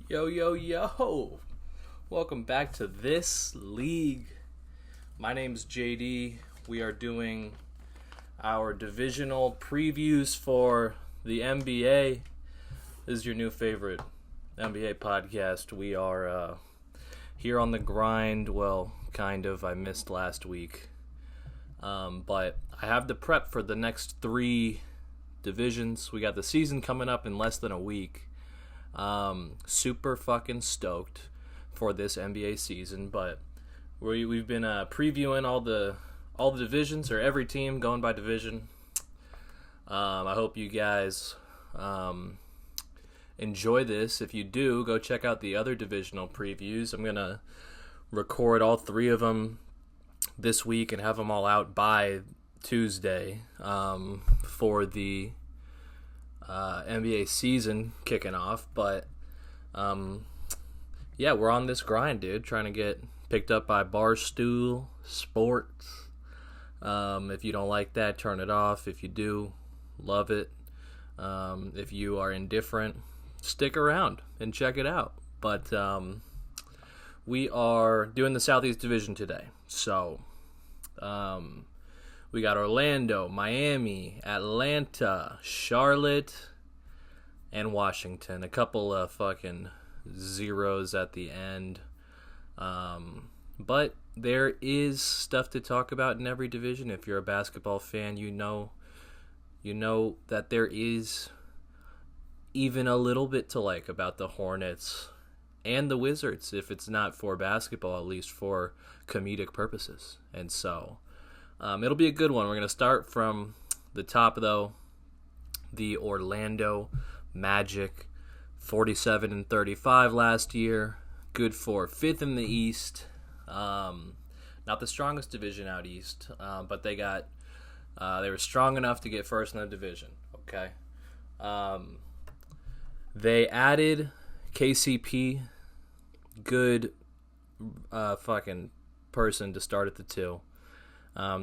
Yo, yo, yo. Welcome back to This League. My name's JD. We are doing our divisional previews for the NBA. This is your new favorite NBA podcast. We are here on the grind. Well, kind of. I missed last week. But I have the prep for the next three divisions. We got the season coming up in less than a week. Super fucking stoked for this NBA season, but we've been previewing all the divisions, or every team going by division. I hope you guys enjoy this. If you do, go check out the other divisional previews. I'm gonna record all three of them this week and have them all out by Tuesday for the NBA season kicking off. But yeah, we're on this grind, dude, trying to get picked up by Barstool Sports. If you don't like that, turn it off. If you do, love it. If you are indifferent, stick around and check it out. But we are doing the Southeast Division today, so we got Orlando, Miami, Atlanta, Charlotte, and Washington. A couple of fucking zeros at the end. But there is stuff to talk about in every division. If you're a basketball fan, you know that there is even a little bit to like about the Hornets and the Wizards, if it's not for basketball, at least for comedic purposes. And so it'll be a good one. We're going to start from the top, though. The Orlando Magic, 47-35 last year. Good for fifth in the East. Not the strongest division out East, but they were strong enough to get first in the division. Okay. They added KCP, good fucking person to start at the 2.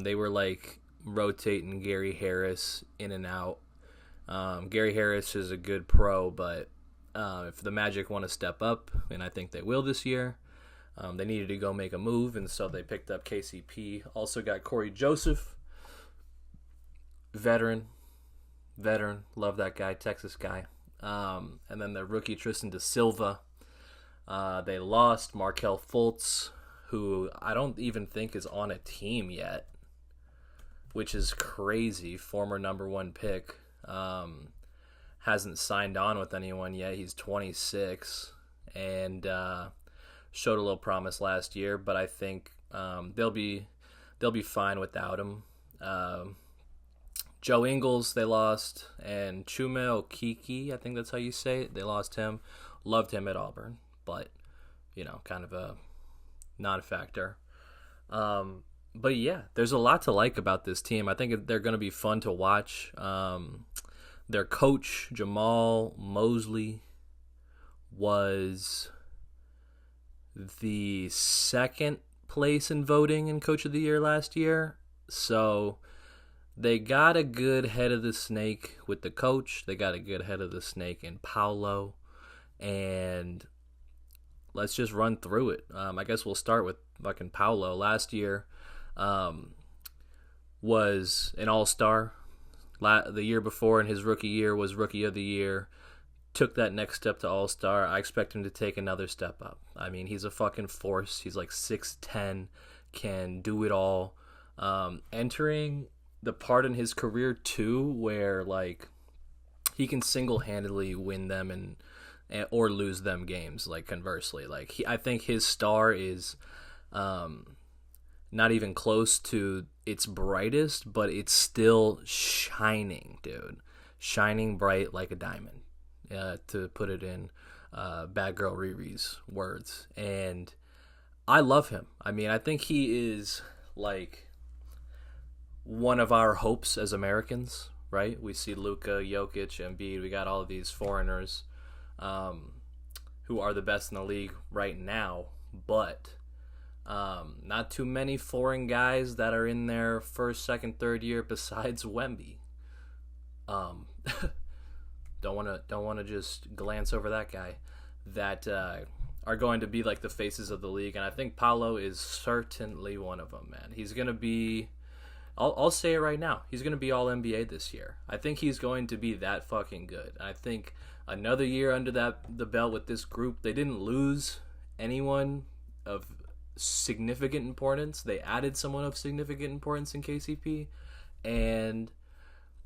They were like rotating Gary Harris in and out. Gary Harris is a good pro, but if the Magic want to step up, and I think they will this year, they needed to go make a move, and so they picked up KCP. Also got Corey Joseph, veteran, love that guy, Texas guy. And then the rookie Tristan da Silva. They lost Markelle Fultz, who I don't even think is on a team yet, which is crazy. Former number 1 pick. Hasn't signed on with anyone yet. He's 26 and showed a little promise last year, but I think they'll be fine without him. Joe Ingles they lost, and Chume Okeke, I think that's how you say it. They lost him. Loved him at Auburn, but kind of a non-factor. But yeah, there's a lot to like about this team. I think they're going to be fun to watch. Their coach, Jamal Mosley, was the second place in voting in Coach of the Year last year. So they got a good head of the snake with the coach. They got a good head of the snake in Paolo. And let's just run through it. I guess we'll start with fucking Paolo. Last year was an all-star. The year before, in his rookie year, was Rookie of the Year. Took that next step to all-star. I expect him to take another step up. I mean, he's a fucking force. He's like 6'10", can do it all. Entering the part in his career, too, where like he can single-handedly win them or lose them games, like conversely. Like I think his star is not even close to its brightest, but it's still shining, dude. Shining bright like a diamond, to put it in Bad Girl Riri's words. And I love him. I mean, I think he is like one of our hopes as Americans, right? We see Luka, Jokic, Embiid. We got all of these foreigners who are the best in the league right now, but not too many foreign guys that are in their first, second, third year besides Wemby. Don't want to just glance over that guy. that are going to be like the faces of the league, and I think Paolo is certainly one of them, man. He's going to be, I'll say it right now, he's going to be all NBA this year. I think he's going to be that fucking good. I think another year under the belt with this group, they didn't lose anyone of significant importance. They added someone of significant importance in KCP, and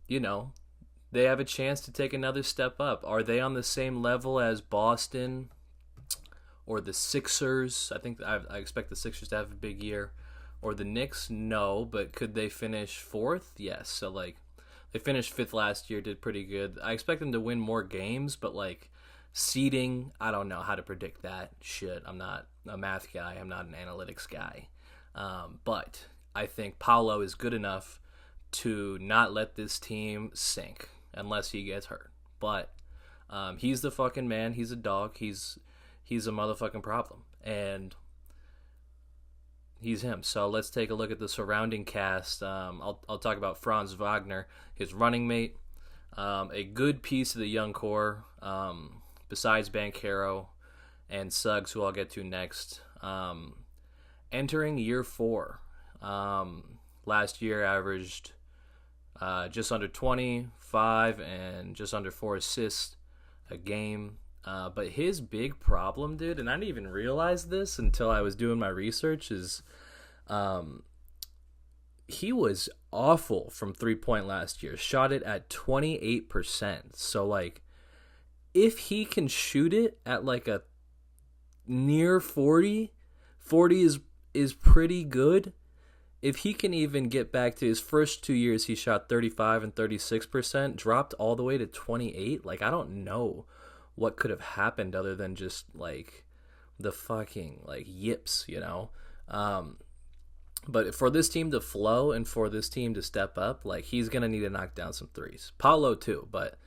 they have a chance to take another step up. Are they on the same level as Boston or the Sixers? I think I expect the Sixers to have a big year. Or the Knicks? No, but could they finish fourth? Yes. So they finished fifth last year, did pretty good. I expect them to win more games, but seeding, I don't know how to predict that shit. I'm not a math guy. I'm not an analytics guy. But I think Paolo is good enough to not let this team sink unless he gets hurt. But he's the fucking man. He's a dog. He's a motherfucking problem. And he's him. So let's take a look at the surrounding cast. I'll talk about Franz Wagner, his running mate, a good piece of the young core, besides Banchero and Suggs, who I'll get to next. Entering year 4, last year averaged just under 25 and just under 4 assists a game. But his big problem, dude, and I didn't even realize this until I was doing my research, is he was awful from 3-point last year. Shot it at 28%. So, if he can shoot it at, a near 40 is pretty good. If he can even get back to his first 2 years, he shot 35 and 36%, dropped all the way to 28. I don't know what could have happened other than just the fucking yips, but for this team to flow and for this team to step up, he's gonna need to knock down some threes. Paolo too, but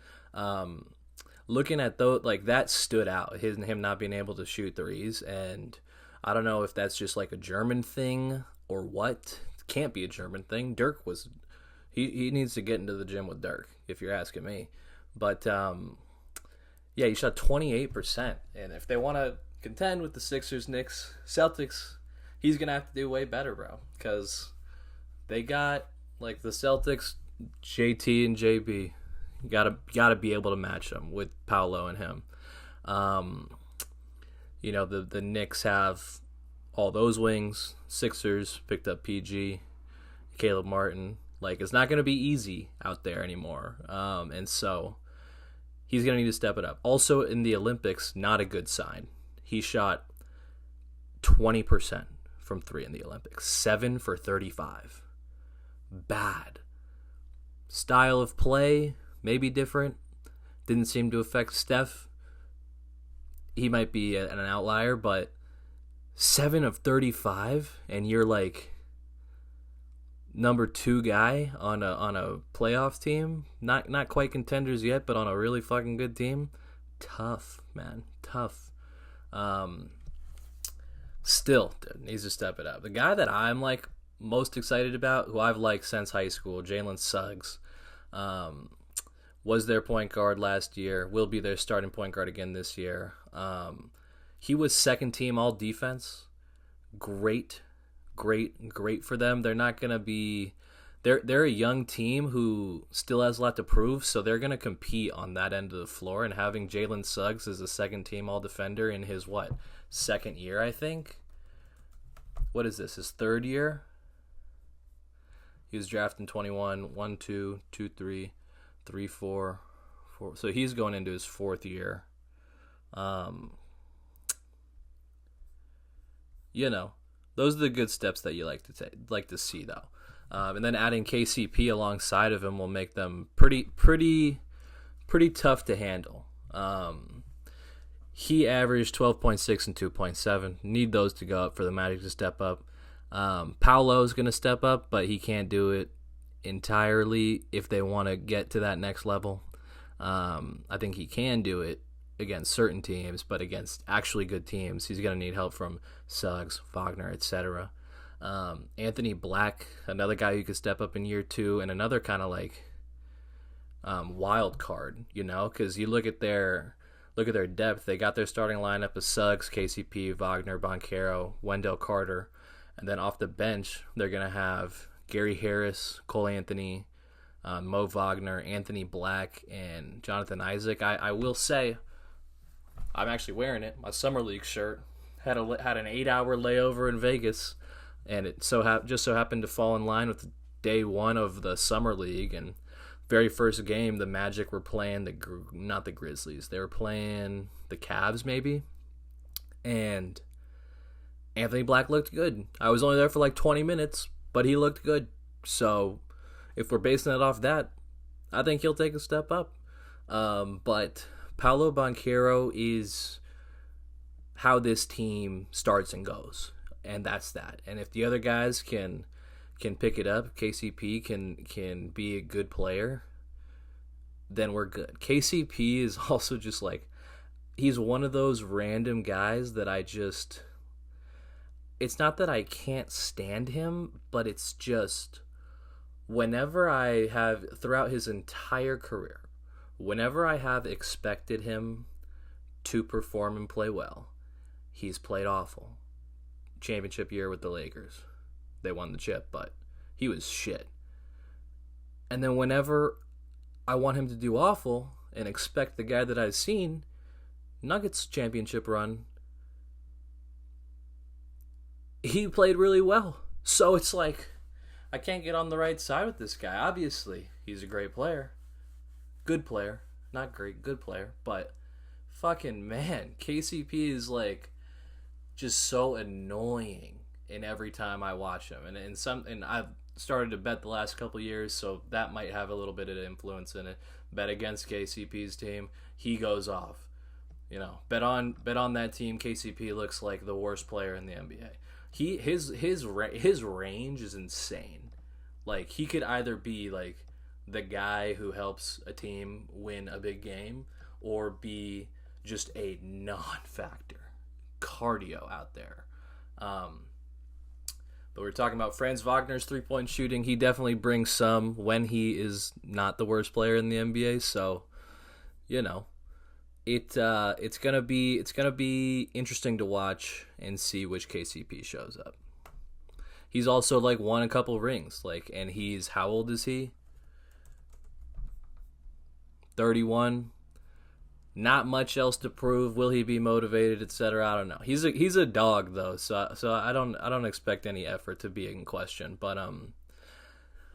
looking at those, that stood out, him not being able to shoot threes, and I don't know if that's just a German thing or what. It can't be a German thing. Dirk was he needs to get into the gym with Dirk, if you're asking me. But yeah, he shot 28%. And if they want to contend with the Sixers, Knicks, Celtics, he's going to have to do way better, bro. Because they got, the Celtics, JT and JB. You gotta be able to match them with Paolo and him. The Knicks have all those wings. Sixers picked up PG, Caleb Martin. It's not going to be easy out there anymore. And so he's going to need to step it up. Also, in the Olympics, not a good sign. He shot 20% from 3 in the Olympics. 7 for 35. Bad. Style of play, maybe different. Didn't seem to affect Steph. He might be an outlier, but 7 of 35, and you're number 2 guy on a playoff team, not quite contenders yet, but on a really fucking good team. Tough, man, tough. Still needs to step it up. The guy that I'm most excited about, who I've liked since high school, Jalen Suggs, was their point guard last year, will be their starting point guard again this year. He was second team all defense. Great for them. They're not going to be... They're a young team who still has a lot to prove, so they're going to compete on that end of the floor, and having Jalen Suggs as a second team all defender in his, second year, I think? What is this, his third year? He was drafted in 21, 1, 2, 2, 3, 3, 4, 4. So he's going into his 4th year. Those are the good steps that you like to see, though. And then adding KCP alongside of him will make them pretty tough to handle. He averaged 12.6 and 2.7. Need those to go up for the Magic to step up. Paolo's going to step up, but he can't do it entirely if they want to get to that next level. I think he can do it against certain teams, but against actually good teams, he's going to need help from Suggs, Wagner, etc. Anthony Black, another guy who could step up in year 2, and another kind of wild card, because you look at their look at their depth. They got their starting lineup of Suggs, KCP, Wagner, Banchero, Wendell Carter. And then off the bench, they're going to have Gary Harris, Cole Anthony, Mo Wagner, Anthony Black, and Jonathan Isaac. I will say, I'm actually wearing it, my Summer League shirt. Had an 8-hour layover in Vegas, and it just so happened to fall in line with day one of the Summer League. And very first game, the Magic were playing not the Grizzlies. They were playing the Cavs, maybe. And Anthony Black looked good. I was only there for like 20 minutes, but he looked good. So if we're basing it off that, I think he'll take a step up. But Paolo Banchero is how this team starts and goes. And that's that. And if the other guys can pick it up, KCP can be a good player, then we're good. KCP is also just like, he's one of those random guys that it's not that I can't stand him, but it's just throughout his entire career, whenever I have expected him to perform and play well, he's played awful. Championship year with the Lakers. They won the chip, but he was shit. And then whenever I want him to do awful and expect the guy that I've seen, Nuggets championship run, he played really well. So it's like, I can't get on the right side with this guy. Obviously, he's a great player. Good player. Not great, good player. But fucking man, KCP is like just so annoying in every time I watch him. And I've started to bet the last couple years, so that might have a little bit of influence in it. Bet against KCP's team, he goes off. Bet on that team. KCP looks like the worst player in the NBA. His range is insane. Like, he could either be like the guy who helps a team win a big game, or be just a non-factor cardio out there. But we're talking about Franz Wagner's three-point shooting. He definitely brings some when he is not the worst player in the NBA. So, it's gonna be interesting to watch and see which KCP shows up. He's also like won a couple rings, and he's, how old is he? 31. Not much else to prove. Will he be motivated, etc.? I don't know. He's a dog though, so I don't expect any effort to be in question. But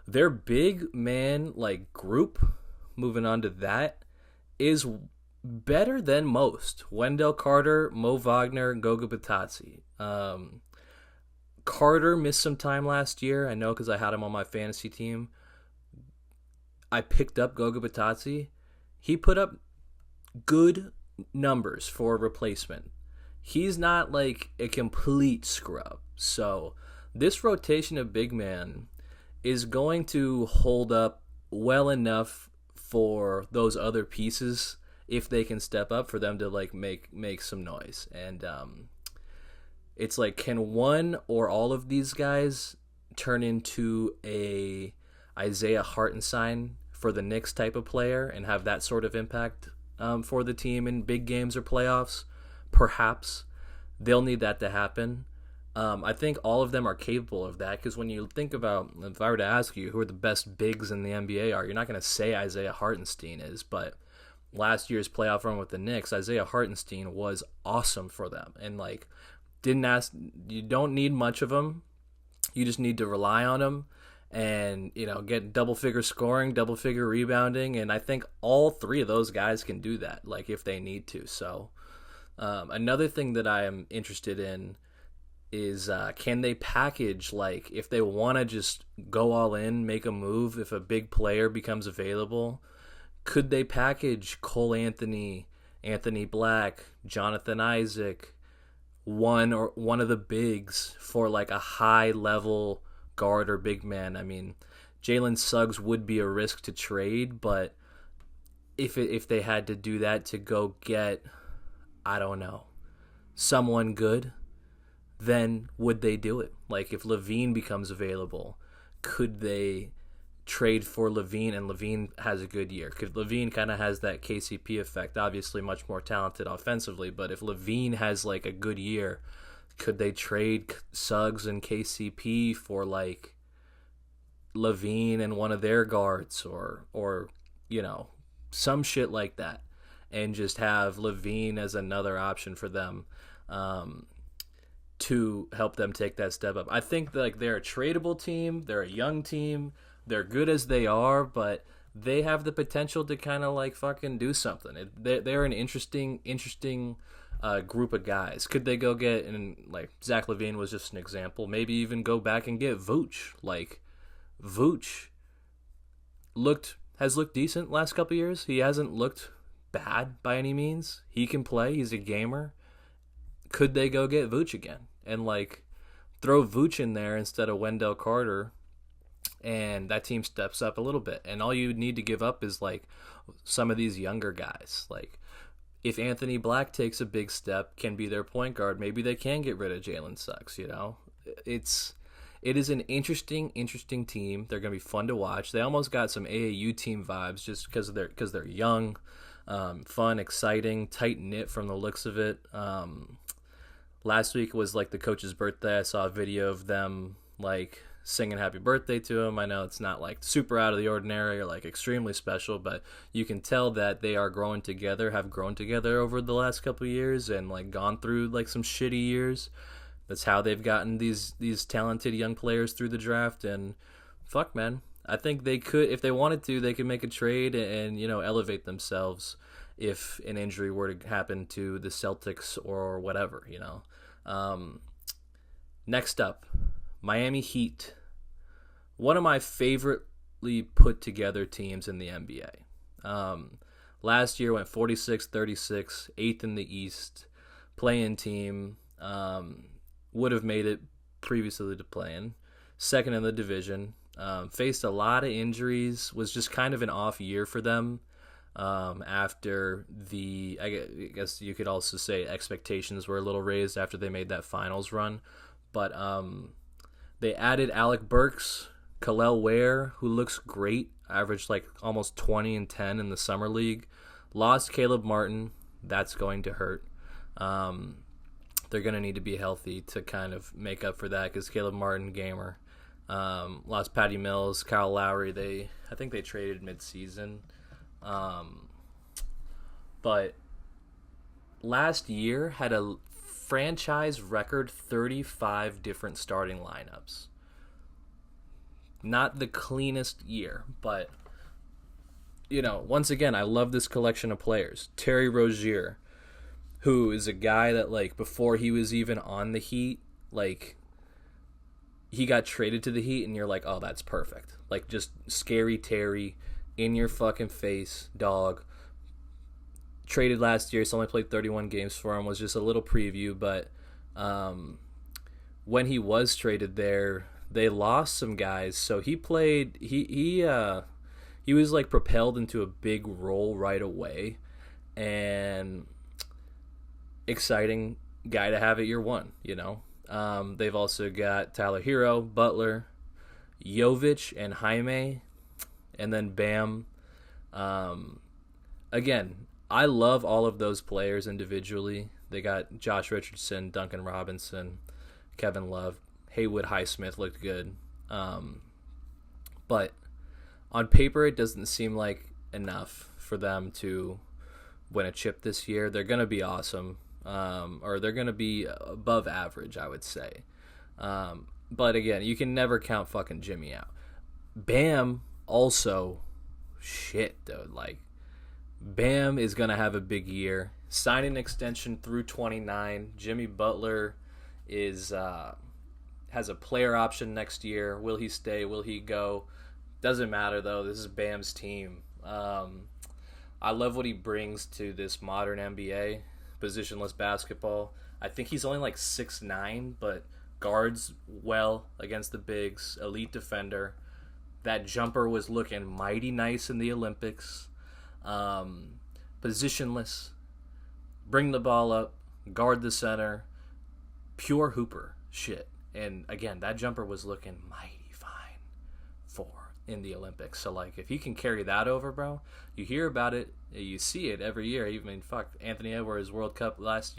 their big man group, moving on to that, is better than most. Wendell Carter, Mo Wagner, Goga Bitadze. Carter missed some time last year. I know because I had him on my fantasy team. I picked up Goga Bitadze. He put up good numbers for a replacement. He's not like a complete scrub. So this rotation of big man is going to hold up well enough for those other pieces, if they can step up, for them to make some noise. And it's like, can one or all of these guys turn into a Isaiah Hartenstein for the Knicks type of player and have that sort of impact for the team in big games or playoffs? Perhaps. They'll need that to happen. I think all of them are capable of that, because when you think about, if I were to ask you who are the best bigs in the NBA are, you're not going to say Isaiah Hartenstein is, but last year's playoff run with the Knicks, Isaiah Hartenstein was awesome for them. And you don't need much of him. You just need to rely on him and, get double-figure scoring, double-figure rebounding, and I think all three of those guys can do that, if they need to. So another thing that I am interested in is, can they package, if they want to just go all in, make a move, if a big player becomes available, could they package Cole Anthony, Anthony Black, Jonathan Isaac, one of the bigs for a high-level guard or big man? I mean, Jalen Suggs would be a risk to trade, but if they had to do that to go get, I don't know, someone good, then would they do it? If Levine becomes available, could they trade for Levine and Levine has a good year? Because Levine kind of has that KCP effect, obviously much more talented offensively, but if Levine has like a good year, could they trade Suggs and KCP for like Levine and one of their guards or some shit like that, and just have Levine as another option for them to help them take that step up? I think like they're a tradable team, they're a young team, they're good as they are, but they have the potential to kind of like fucking do something. They're an interesting group of guys. Could they go get, and like Zach LaVine was just an example, maybe even go back and get Vooch. Like Vooch has looked decent last couple years. He hasn't looked bad by any means. He can play. He's a gamer. Could they go get Vooch again and like throw Vooch in there instead of Wendell Carter? And that team steps up a little bit. And all you need to give up is like some of these younger guys. Like if Anthony Black takes a big step, can be their point guard, maybe they can get rid of Jalen Suggs, It is an interesting team. They're going to be fun to watch. They almost got some AAU team vibes just because they're young, fun, exciting, tight-knit from the looks of it. Last week was like the coach's birthday. I saw a video of them like singing happy birthday to him. I know it's not like super out of the ordinary or like extremely special, but you can tell that they are growing together, have grown together over the last couple of years and like gone through like some shitty years. That's how they've gotten these talented young players through the draft. And fuck, man, I think they could, if they wanted to, they could make a trade and elevate themselves if an injury were to happen to the Celtics or whatever. Next up, Miami Heat, one of my favorably put together teams in the NBA. Last year went 46-36, 8th in the East, play-in team. Would have made it previously to play-in, 2nd in the division. Faced a lot of injuries, was just kind of an off year for them after I guess you could also say expectations were a little raised after they made that finals run. But they added Alec Burks, Khalil Ware, who looks great, averaged like almost 20 and 10 in the summer league. Lost Caleb Martin, that's going to hurt. They're going to need to be healthy to kind of make up for that because Caleb Martin, gamer. Lost Patty Mills, Kyle Lowry. I think they traded mid-season. But last year had a franchise record 35 different starting lineups. Not the cleanest year, but once again, I love this collection of players. Terry Rozier, who is a guy that, like, before he was even on the Heat, like, he got traded to the Heat, and you're like, oh, that's perfect. Like, just scary Terry, in your fucking face, dog. Traded last year, so only played 31 games for him, was just a little preview, but when he was traded there, they lost some guys, so he played, he was, like, propelled into a big role right away, and exciting guy to have at year one, They've also got Tyler Hero, Butler, Jovic, and Jaime, and then Bam. Again, I love all of those players individually. They got Josh Richardson, Duncan Robinson, Kevin Love, Haywood Highsmith looked good. But on paper, it doesn't seem like enough for them to win a chip this year. They're going to be awesome. Or they're going to be above average, I would say. But again, you can never count fucking Jimmy out. Bam also, shit, dude. Like, Bam is going to have a big year. Sign an extension through 29. Jimmy Butler has a player option next year. Will he stay? Will he go? Doesn't matter, though. This is Bam's team. I love what he brings to this modern NBA. Positionless basketball. I think he's only like 6'9", but guards well against the bigs. Elite defender. That jumper was looking mighty nice in the Olympics. Positionless. Bring the ball up. Guard the center. Pure hooper shit. And again, that jumper was looking mighty fine for in the Olympics. So, like, if he can carry that over, bro, you hear about it, you see it every year. I mean, fuck, Anthony Edwards World Cup last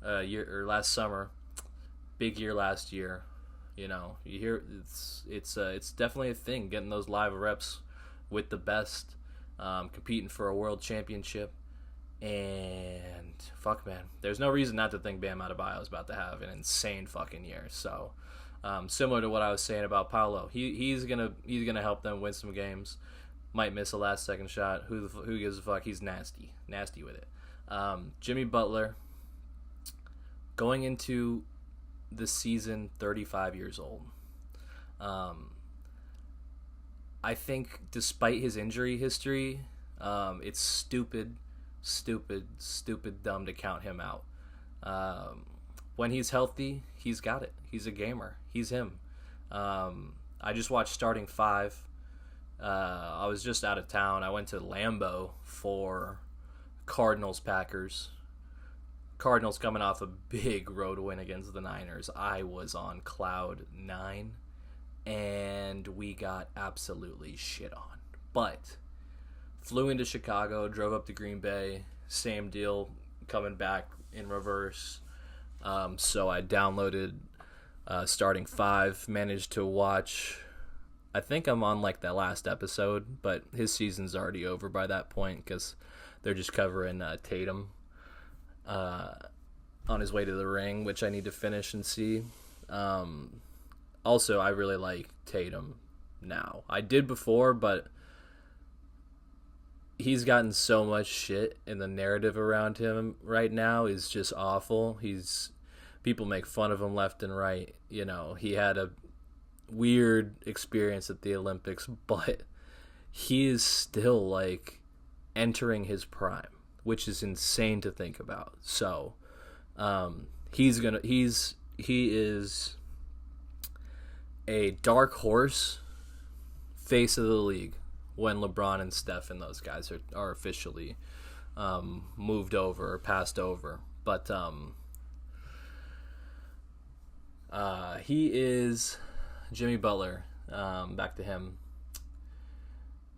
last summer, big year last year. You know, you hear it's definitely a thing, getting those live reps with the best, competing for a world championship. And fuck, man, there's no reason not to think Bam Adebayo is about to have an insane fucking year. So, similar to what I was saying about Paolo, he's gonna help them win some games. Might miss a last second shot. Who gives a fuck? He's nasty with it. Jimmy Butler, going into the season, 35 years old. I think despite his injury history, it's stupid dumb to count him out. When he's healthy, he's got it. He's a gamer. He's him. I just watched Starting Five. I was just out of town. I went to Lambeau for Cardinals-Packers. Cardinals coming off a big road win against the Niners. I was on cloud 9, and we got absolutely shit on. But flew into Chicago, drove up to Green Bay, same deal, coming back in reverse. So I downloaded Starting Five, managed to watch. I think I'm on like that last episode, but his season's already over by that point because they're just covering Tatum on his way to the ring, which I need to finish and see. Also, I really like Tatum now. I did before, but he's gotten so much shit, and the narrative around him right now is just awful. People make fun of him left and right. You know, he had a weird experience at the Olympics, but he is still like entering his prime, which is insane to think about. So, he is a dark horse face of the league when LeBron and Steph and those guys are officially moved over or passed over. But he is Jimmy Butler. Back to him.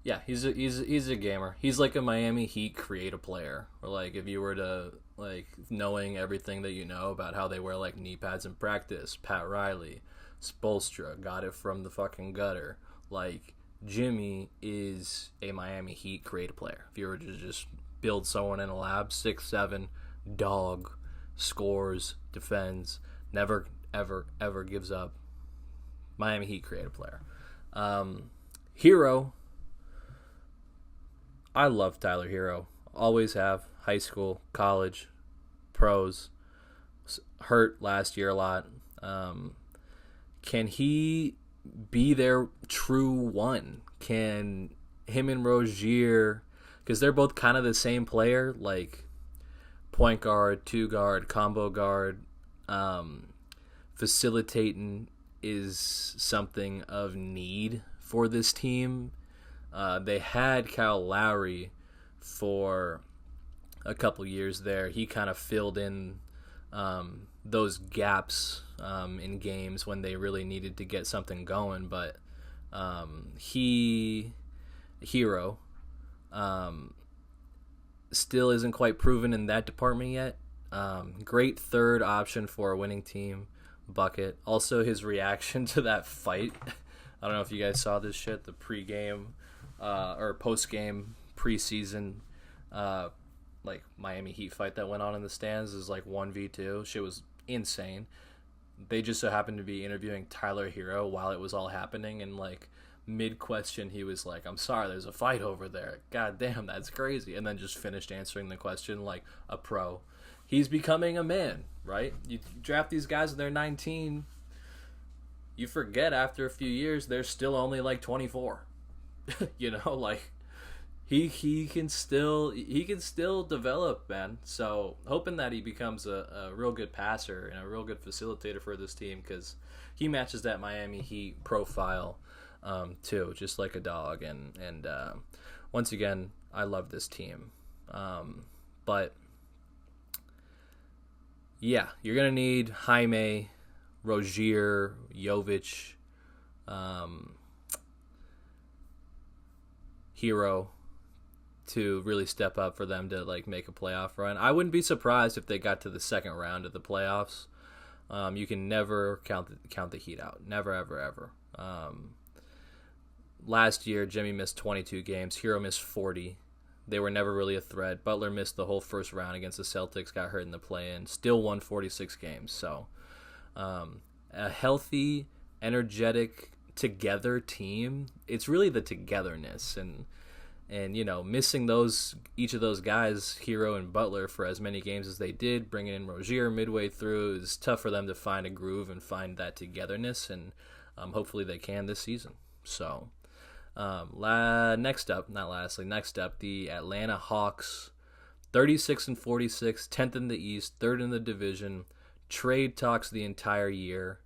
Yeah, he's a gamer. He's like a Miami Heat creative player. Or like if you were to like knowing everything that you know about how they wear like knee pads in practice, Pat Riley, Spoelstra got it from the fucking gutter. Like Jimmy is a Miami Heat creative player. If you were to just build someone in a lab, 6'7", dog, scores, defends, never ever gives up. Miami Heat creative player. Hero. I love Tyler Hero. Always have. High school, college, pros. Hurt last year a lot. Can he be their true one? Can him and Rozier, because they're both kind of the same player, like point guard, two guard, combo guard, facilitating is something of need for this team. They had Kyle Lowry for a couple years there. He kind of filled in those gaps in games when they really needed to get something going. But Hero still isn't quite proven in that department yet. Great third option for a winning team. Bucket. Also, his reaction to that fight. I don't know if you guys saw this shit. The pregame or postgame preseason like Miami Heat fight that went on in the stands is like 1v2. Shit was insane. They just so happened to be interviewing Tyler Hero while it was all happening, and like mid-question he was like, "I'm sorry, there's a fight over there." God damn, that's crazy. And then just finished answering the question like a pro. He's becoming a man, right? You draft these guys when they're 19, you forget after a few years they're still only like 24. You know, like he can still develop, man. So hoping that he becomes a real good passer and a real good facilitator for this team, because he matches that Miami Heat profile too, just like a dog. And once again, I love this team. But yeah, you're gonna need Jaime, Rozier, Jovic, Hero to really step up for them to like make a playoff run. I wouldn't be surprised if they got to the second round of the playoffs. You can never count the Heat out. Never, ever, ever. Last year, Jimmy missed 22 games. Hero missed 40. They were never really a threat. Butler missed the whole first round against the Celtics, got hurt in the play-in, still won 46 games. So a healthy, energetic, together team. It's really the togetherness and missing each of those guys, Hero and Butler, for as many games as they did, bringing in Rozier midway through, is tough for them to find a groove and find that togetherness, and hopefully they can this season. So next up, the Atlanta Hawks, 36-46, 10th in the East, 3rd in the division. Trade talks the entire year.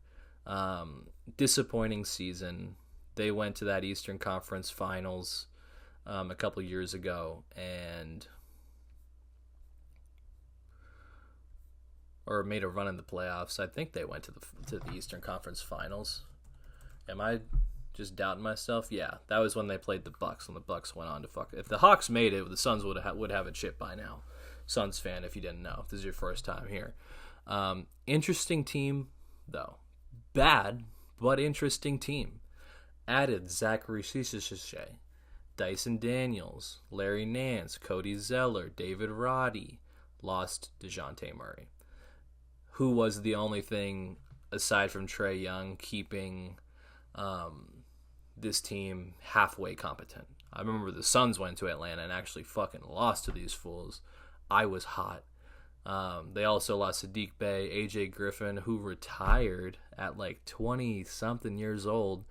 Disappointing season. They went to that Eastern Conference Finals a couple years ago or made a run in the playoffs. I think they went to the Eastern Conference Finals. Am I just doubting myself? Yeah, that was when they played the Bucks, and the Bucks went on to fuck. If the Hawks made it, the Suns would have it shipped by now. Suns fan, if you didn't know, if this is your first time here. Interesting team, though. Bad, but interesting team. Added Zachary Cisse, Dyson Daniels, Larry Nance, Cody Zeller, David Roddy. Lost DeJounte Murray, who was the only thing, aside from Trae Young, keeping this team halfway competent. I remember the Suns went to Atlanta and actually fucking lost to these fools. I was hot. They also lost Sadiq Bey, AJ Griffin, who retired at like 20-something years old.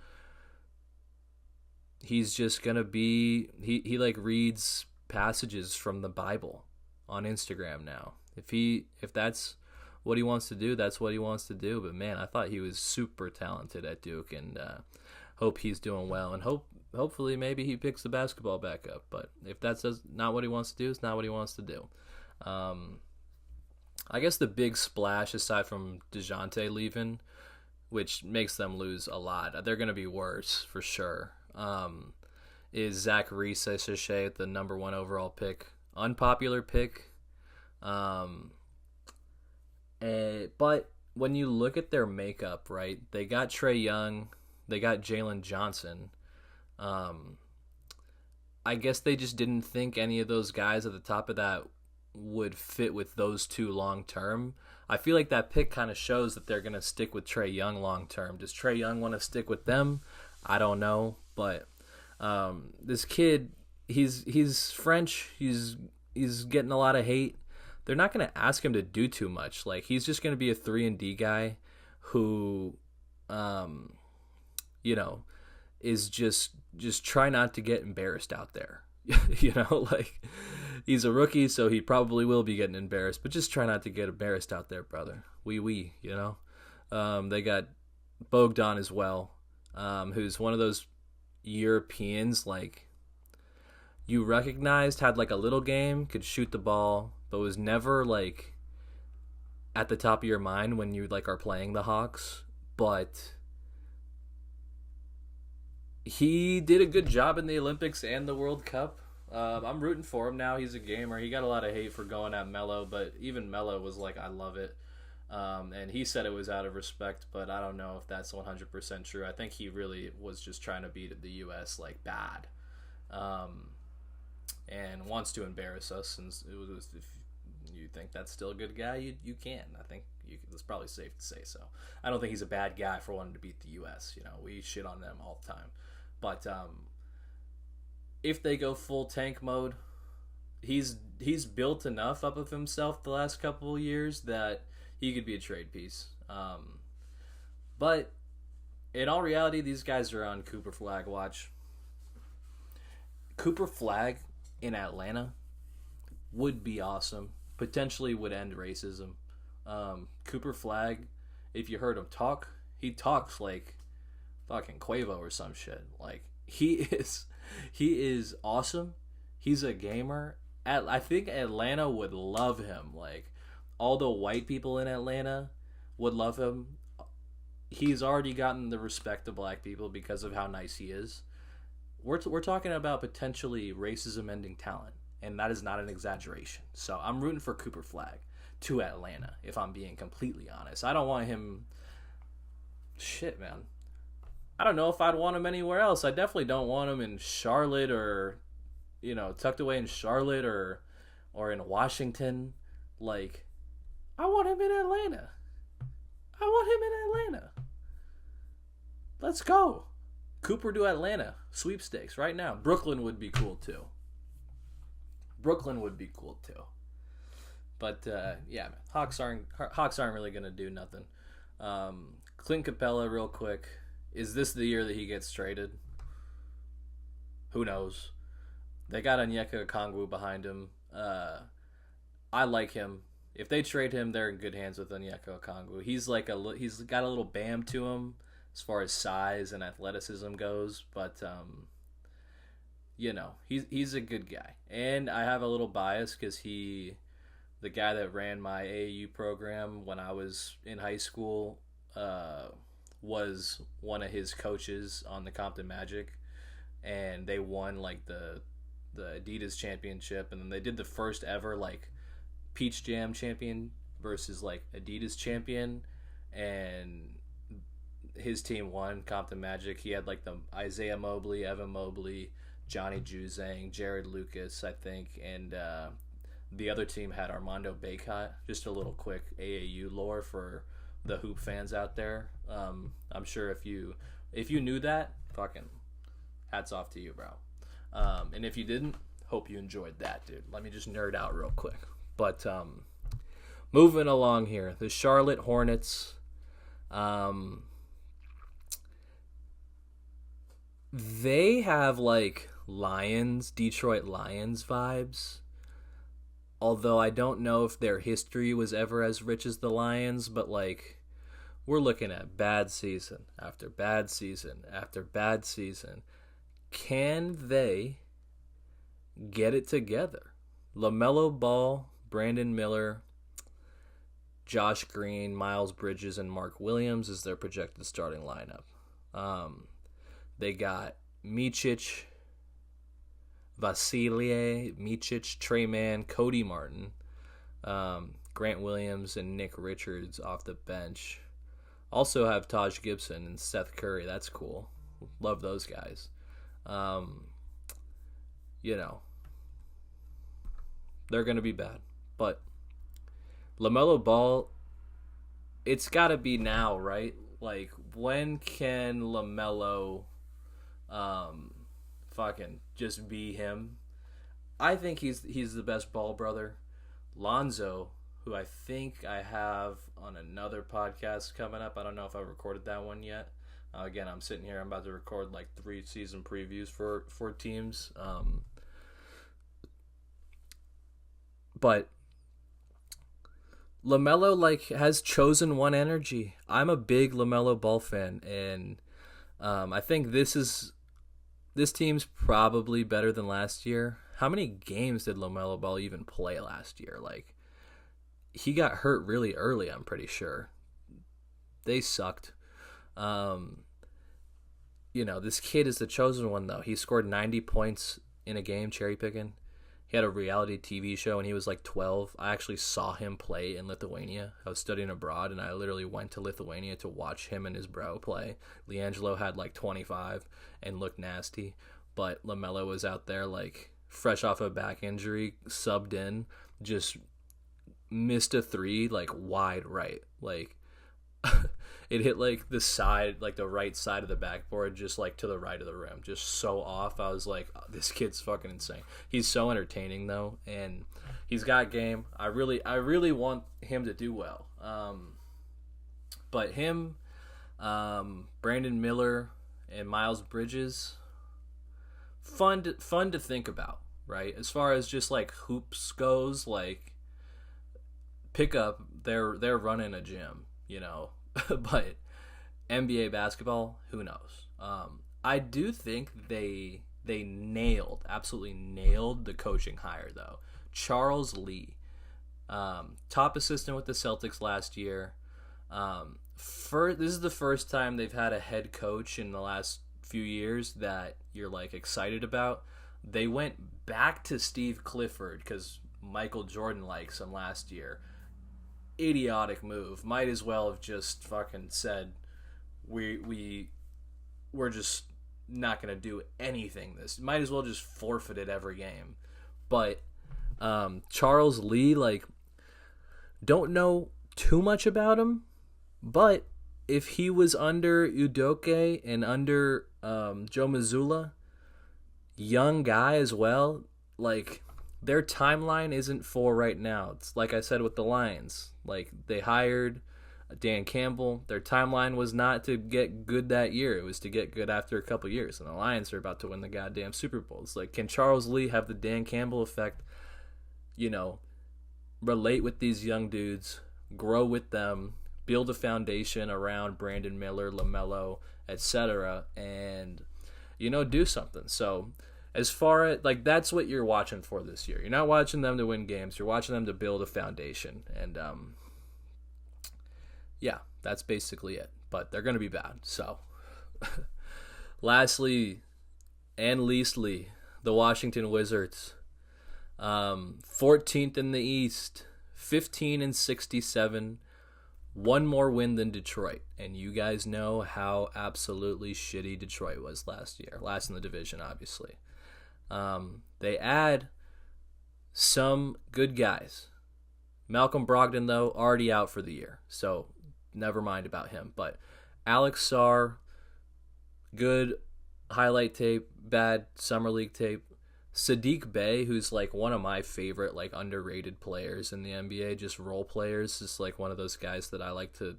He's just going to be... He like reads passages from the Bible on Instagram now. If that's what he wants to do, that's what he wants to do. But man, I thought he was super talented at Duke, and hope he's doing well, and hopefully maybe he picks the basketball back up. But if that's not what he wants to do, it's not what he wants to do. I guess the big splash, aside from DeJounte leaving, which makes them lose a lot, they're going to be worse for sure, is Zach Cisse, the number 1 overall pick. Unpopular pick. But when you look at their makeup, right, they got Trae Young, they got Jalen Johnson. I guess they just didn't think any of those guys at the top of that would fit with those two long term. I feel like that pick kind of shows that they're going to stick with Trae Young long term. Does Trae Young want to stick with them? I don't know, but this kid, he's French. He's getting a lot of hate. They're not going to ask him to do too much. Like, he's just going to be a 3-and-D guy who is just try not to get embarrassed out there. Like, he's a rookie, so he probably will be getting embarrassed, but just try not to get embarrassed out there, brother. They got Bogdan as well, who's one of those Europeans, like, you recognized had like a little game, could shoot the ball, but was never like at the top of your mind when you like are playing the Hawks. But he did a good job in the Olympics and the World Cup. I'm rooting for him now. He's a gamer. He got a lot of hate for going at Melo, but even Melo was like, I love it. And he said it was out of respect, but I don't know if that's 100% true. I think he really was just trying to beat the U.S. like bad, and wants to embarrass us. And if you think that's still a good guy, you can. I think it's probably safe to say so. I don't think he's a bad guy for wanting to beat the U.S. We shit on them all the time. But if they go full tank mode, he's built enough up of himself the last couple of years that he could be a trade piece. But in all reality, these guys are on Cooper Flagg watch. Cooper Flagg in Atlanta would be awesome. Potentially would end racism. Cooper Flagg, if you heard him talk, he talks like fucking Quavo or some shit. Like, he is awesome. He's a gamer. I think Atlanta would love him. Like, all the white people in Atlanta would love him. He's already gotten the respect of black people because of how nice he is. we're talking about potentially racism-ending talent, and that is not an exaggeration. So I'm rooting for Cooper Flagg to Atlanta, if I'm being completely honest. I don't want him... Shit, man. I don't know if I'd want him anywhere else. I definitely don't want him in Charlotte or, tucked away in Charlotte or in Washington. Like, I want him in Atlanta. I want him in Atlanta. Let's go. Cooper to Atlanta. Sweepstakes right now. Brooklyn would be cool too. But yeah, man, Hawks aren't really gonna do nothing. Clint Capella, real quick. Is this the year that he gets traded? Who knows? They got Onyeka Okongwu behind him. I like him. If they trade him, they're in good hands with Onyeka Okongwu. He's got a little bam to him as far as size and athleticism goes, but he's a good guy. And I have a little bias because the guy that ran my AAU program when I was in high school, was one of his coaches on the Compton Magic, and they won like the Adidas championship, and then they did the first ever like Peach Jam champion versus like Adidas champion, and his team won. Compton Magic. He had like the Isaiah Mobley, Evan Mobley, Johnny Juzang, Jared Lucas, I think, and the other team had Armando Bacot. Just a little quick AAU lore for the hoop fans out there. I'm sure if you knew that, fucking hats off to you, bro. And if you didn't, hope you enjoyed that, dude. Let me just nerd out real quick. But moving along here, the Charlotte Hornets. They have like Detroit Lions vibes. Although I don't know if their history was ever as rich as the Lions, but like we're looking at bad season after bad season after bad season. Can they get it together? LaMelo Ball, Brandon Miller, Josh Green, Miles Bridges, and Mark Williams is their projected starting lineup. They got Micic, Vasilije, Micic, Trey Mann, Cody Martin, Grant Williams, and Nick Richards off the bench. Also have Taj Gibson and Seth Curry. That's cool. Love those guys. They're going to be bad. But LaMelo Ball, it's got to be now, right? Like, when can LaMelo fucking just be him? I think he's the best Ball brother. Lonzo, who I think I have on another podcast coming up. I don't know if I recorded that one yet. Again, I'm sitting here. I'm about to record like 3 season previews for teams. But LaMelo like has chosen one energy. I'm a big LaMelo Ball fan, and I think this team's probably better than last year. How many games did LaMelo Ball even play last year? Like, he got hurt really early, I'm pretty sure. They sucked. This kid is the chosen one, though. He scored 90 points in a game, cherry picking. He had a reality TV show, and he was like 12. I actually saw him play in Lithuania. I was studying abroad, and I literally went to Lithuania to watch him and his bro play. LiAngelo had like 25 and looked nasty, but LaMelo was out there like fresh off a back injury, subbed in, just missed a 3 like wide right. Like, it hit like the side, like the right side of the backboard, just like to the right of the rim, just so off. I was like, oh, this kid's fucking insane. He's so entertaining though, and he's got game. I really want him to do well. But him, Brandon Miller, and Miles Bridges, fun to think about, right? As far as just like hoops goes, like pick up, they're running a gym, but NBA basketball, who knows? I do think they absolutely nailed the coaching hire though. Charles Lee, top assistant with the Celtics last year. This is the first time they've had a head coach in the last few years that you're like excited about. They went back to Steve Clifford because Michael Jordan likes him last year. Idiotic move. Might as well have just fucking said we're just not gonna do anything. This might as well just forfeited every game. But Charles Lee, like, don't know too much about him, but if he was under Udoka and under Joe Mazzulla, young guy as well, like, their timeline isn't for right now. It's like I said with the Lions. Like, they hired Dan Campbell. Their timeline was not to get good that year. It was to get good after a couple years. And the Lions are about to win the goddamn Super Bowls. Like, can Charles Lee have the Dan Campbell effect, you know, relate with these young dudes, grow with them, build a foundation around Brandon Miller, LaMelo, etc., and, you know, do something. So as far as, like, that's what you're watching for this year. You're not watching them to win games. You're watching them to build a foundation. And, yeah, that's basically it. But they're going to be bad. So, lastly and leastly, the Washington Wizards. 14th in the East, 15-67, one more win than Detroit. And you guys know how absolutely shitty Detroit was last year. Last in the division, obviously. They add some good guys. Malcolm Brogdon, though, already out for the year. So, never mind about him. But Alex Sarr, good highlight tape, bad summer league tape. Sadiq Bey, who's like one of my favorite like underrated players in the NBA, just role players, is like one of those guys that I like to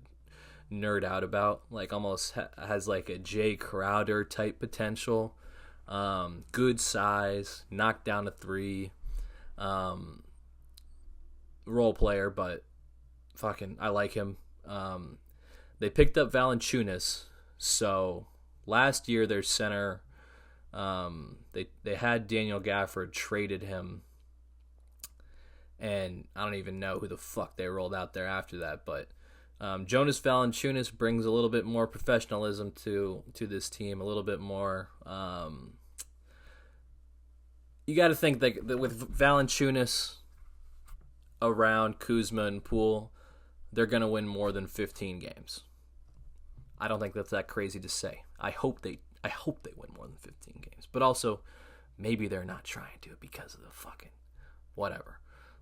nerd out about. Like almost has like a Jay Crowder type potential. Good size, knocked down a three. Role player, but fucking I like him. They picked up Valanciunas, so last year their center. They had Daniel Gafford, traded him, and I don't even know who the fuck they rolled out there after that. But Jonas Valanciunas brings a little bit more professionalism to this team, a little bit more. You got to think that with Valanciunas around Kuzma and Poole, they're gonna win more than 15 games. I don't think that's that crazy to say. I hope they win more than 15 games. But also, maybe they're not trying to because of the fucking whatever.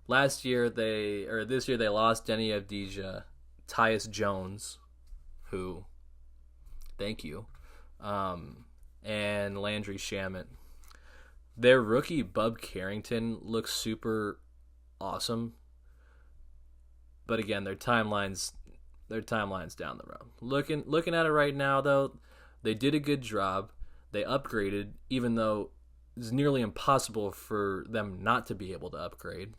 This year they lost Denny Avdija, Tyus Jones, who, thank you, and Landry Shamet. Their rookie, Bub Carrington, looks super awesome. But again, their timeline's down the road. Looking at it right now, though, they did a good job. They upgraded, even though it's nearly impossible for them not to be able to upgrade.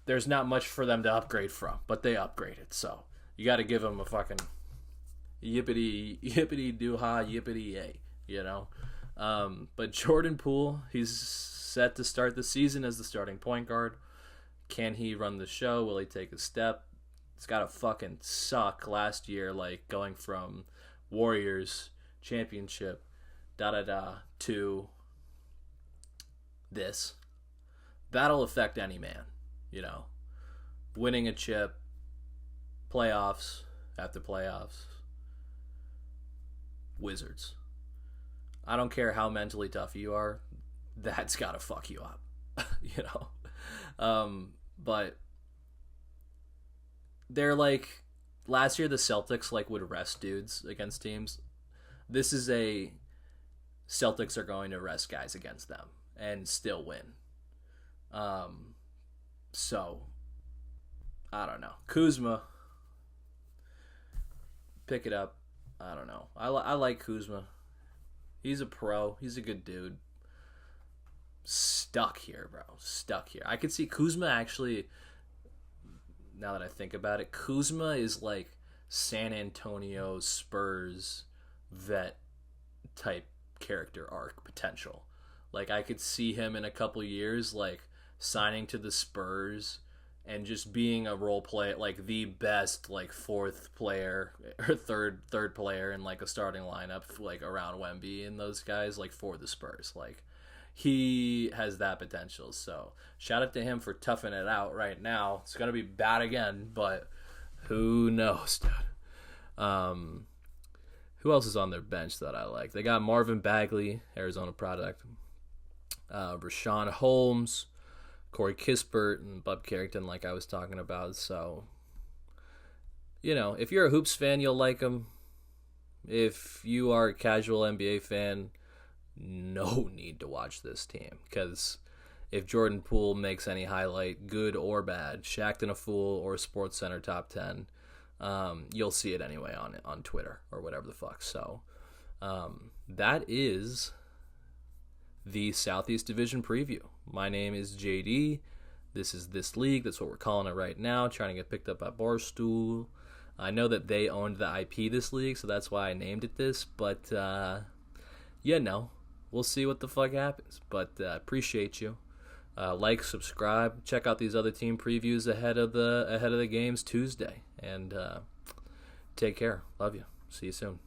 There's not much for them to upgrade from, but they upgraded. So you got to give them a fucking yippity doo ha yippity yay, you know. But Jordan Poole, he's set to start the season as the starting point guard. Can he run the show? Will he take a step? It's got to fucking suck last year, like going from Warriors championship, to this. That'll affect any man, you know. Winning a chip, playoffs after playoffs. Wizards. I don't care how mentally tough you are, that's got to fuck you up, you know. But they're like, last year the Celtics like would rest dudes against teams. This is a Celtics are going to rest guys against them and still win. So I don't know. Kuzma, pick it up. I don't know. I like Kuzma. He's a pro. He's a good dude. Stuck here, bro. Stuck here. I could see Kuzma actually, now that I think about it, Kuzma is like San Antonio Spurs vet type character arc potential. Like I could see him in a couple years like signing to the Spurs and just being a role play, like the best like fourth player or third player in like a starting lineup, like around Wemby and those guys, like for the Spurs. Like he has that potential. So shout out to him for toughing it out right now. It's gonna be bad again, but who knows, dude. Who else is on their bench that I like? They got Marvin Bagley, Arizona product. Rashawn Holmes, Corey Kispert, and Bub Carrington, like I was talking about. So, if you're a Hoops fan, you'll like them. If you are a casual NBA fan, no need to watch this team. Because if Jordan Poole makes any highlight, good or bad, Shaqtin' a Fool or SportsCenter Top 10, you'll see it anyway on Twitter or whatever the fuck. So, that is the Southeast Division preview. My name is JD. This is This League. That's what we're calling it right now. Trying to get picked up at Barstool. I know that they owned the IP this league, so that's why I named it this. But, we'll see what the fuck happens. But appreciate you. Like, subscribe. Check out these other team previews ahead of the games Tuesday. And take care. Love you. See you soon.